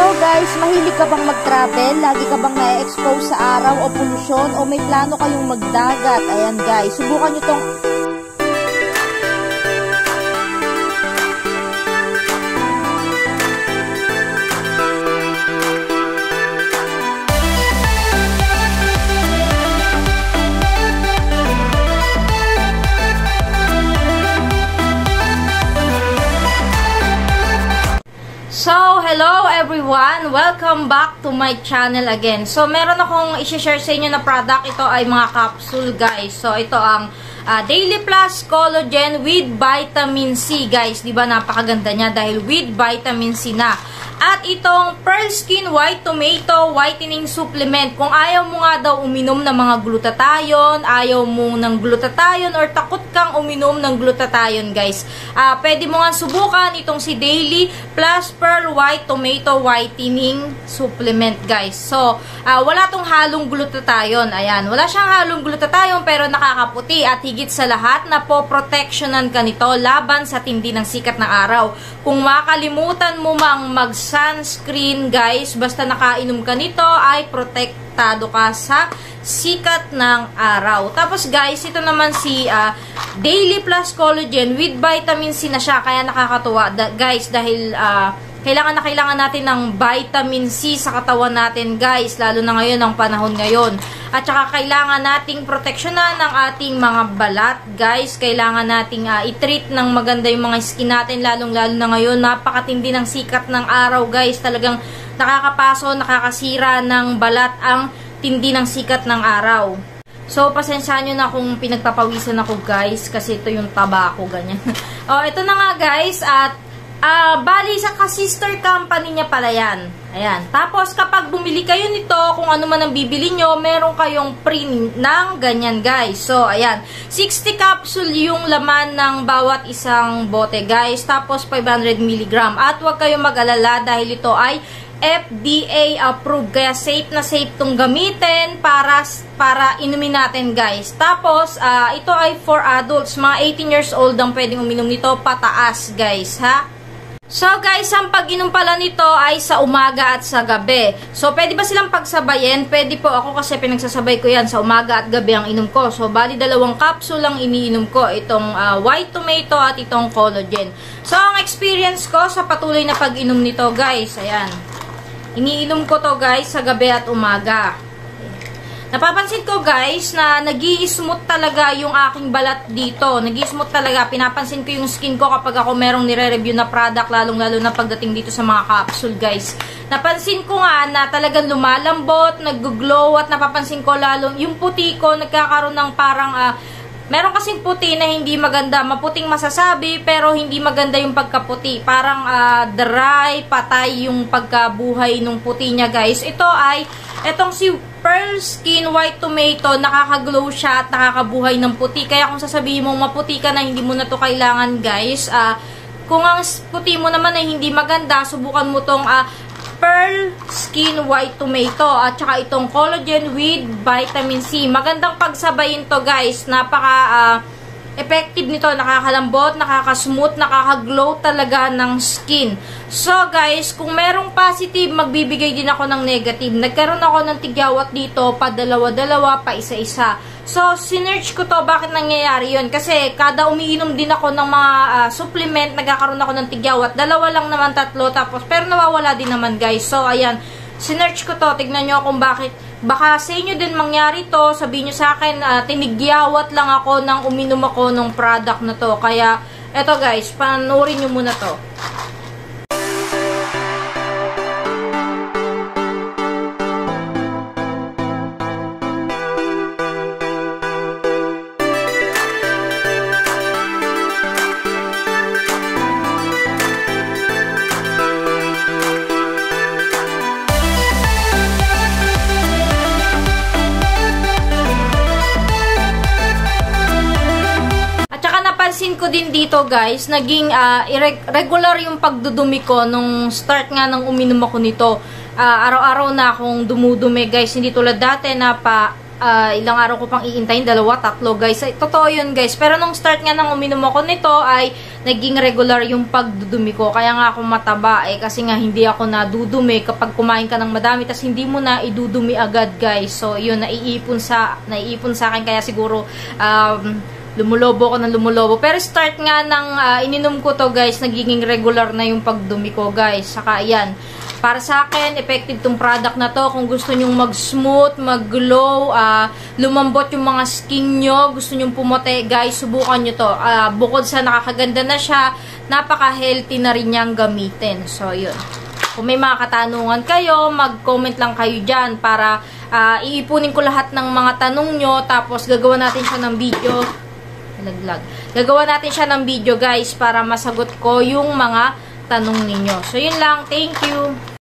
So guys, mahilig ka bang mag-travel? Lagi ka bang na-expose sa araw o polusyon? O may plano kayong magdagat? Ayan guys, subukan nyo tong So, hello everyone! Welcome back to my channel again. So, meron akong i-share sa inyo na product. Ito ay mga capsule, guys. So, ito ang Daily Plus Collagen with Vitamin C, guys. Diba, napakaganda niya dahil with Vitamin C na. At itong Pearl Skin White Tomato Whitening Supplement. Kung ayaw mo nga daw uminom ng mga glutathione, ayaw mo ng glutathione or takot kang uminom ng glutathione, guys. Pwede mo nga subukan itong si Daily Plus Pearl White Tomato Whitening Supplement, guys. So, wala tong halong glutathione. Ayan, wala siyang halong glutathione pero nakakaputi at higit sa lahat na po-protectionan ka nito laban sa tindi ng sikat ng araw. Kung makalimutan mo mang mag-sunscreen, guys, basta nakainom ka nito ay protektado ka sa sikat ng araw. Tapos guys, ito naman si Daily Plus Collagen with Vitamin C na siya. Kaya nakakatuwa guys dahil kailangan natin ng vitamin C sa katawan natin, guys, lalo na ngayon ang panahon ngayon. At saka kailangan nating proteksyonan ng ating mga balat, guys. Kailangan nating i-treat ng maganda yung mga skin natin, lalong-lalo na ngayon. Napakatindi ng sikat ng araw, guys. Talagang nakakapaso, nakakasira ng balat ang tindi ng sikat ng araw. So, pasensyahan nyo na kung pinagpapawisan ako, guys, kasi ito yung taba ko, ganyan. Ito na nga, guys, at bali sa ka-sister company niya pala yan. Ayan. Tapos, kapag bumili kayo nito, kung ano man ang bibili nyo, meron kayong print ng ganyan, guys. So, ayan. 60 capsule yung laman ng bawat isang bote, guys. Tapos, 500 mg. At huwag kayong mag-alala dahil ito ay FDA approved. Kaya safe na safe itong gamitin para inumin natin, guys. Tapos, ito ay for adults. Mga 18 years old ang pwedeng uminom nito pataas, guys, ha? So guys, ang pag-inom pala nito ay sa umaga at sa gabi. So pwede ba silang pagsabayin? Pwede po, ako kasi pinagsasabay ko yan sa umaga at gabi ang inom ko. So bali 2 capsule lang iniinom ko, itong white tomato at itong collagen. So ang experience ko sa patuloy na pag-inom nito, guys, ayan. Iniinom ko to, guys, sa gabi at umaga. Napapansin ko, guys, na nag-i-smooth talaga yung aking balat dito. Nag-i-smooth talaga. Pinapansin ko yung skin ko kapag ako merong nire-review na product, lalong-lalo na pagdating dito sa mga capsule, guys. Napansin ko nga na talagang lumalambot, nag-glow, at napapansin ko lalong yung puti ko nagkakaroon ng parang meron kasing puti na hindi maganda. Maputing masasabi, pero hindi maganda yung pagkaputi. Parang dry, patay yung pagkabuhay ng puti niya, guys. Ito ay, etong si Pearl Skin White Tomato, nakaka-glow siya at nakakabuhay ng puti. Kaya kung sasabihin mo maputi ka na, hindi mo na to kailangan, guys. Kung ang puti mo naman ay hindi maganda, subukan mo tong Pearl Skin White Tomato at saka itong collagen with vitamin C. Magandang pagsabayin to, guys. Napaka effective nito, nakakalambot, nakaka-smooth, nakaka-glow talaga ng skin. So guys, kung merong positive, magbibigay din ako ng negative. Nagkaroon ako ng tigyawat dito, pa dalawa-dalawa, pa isa-isa. So, sinearch ko to, bakit nangyayari yun? Kasi kada umiinom din ako ng mga supplement, nagkakaroon ako ng tigyawat. 2 lang naman, 3, tapos, pero nawawala din naman, guys. So, ayan, sinearch ko to, tignan nyo kung bakit. Baka sa inyo din mangyari to, sabihin nyo sa akin, tinigyawat lang ako nang uminom ako ng product na to. Kaya, eto guys, panoorin nyo muna to. Napansin ko din dito, guys, naging irregular yung pagdudumi ko nung start nga ng uminom ako nito. Araw-araw na akong dumudumi, guys. Hindi tulad dati na ilang araw ko pang iintayin, 2, 3 guys. Totoo yun guys. Pero nung start nga nang uminom ako nito ay naging regular yung pagdudumi ko. Kaya nga ako mataba kasi nga hindi ako nadudumi kapag kumain ka ng madami tas hindi mo na idudumi agad guys. So yun, naiipon sa akin kaya siguro lumulobo ko ng lumulobo. Pero start nga ng ininom ko to guys, nagiging regular na yung pagdumi ko guys. Saka yan, para sa akin, effective tong product na to. Kung gusto nyong mag-smooth, mag-glow, lumambot yung mga skin nyo, gusto nyong pumote, guys, subukan nyo to. Bukod sa nakakaganda na siya, napaka-healthy na rin niyang gamitin. So, yun. Kung may mga katanungan kayo, mag-comment lang kayo dyan para iipunin ko lahat ng mga tanong nyo, tapos gagawa natin siya ng video. Gagawa natin siya ng video, guys, para masagot ko yung mga tanong ninyo. So, yun lang. Thank you!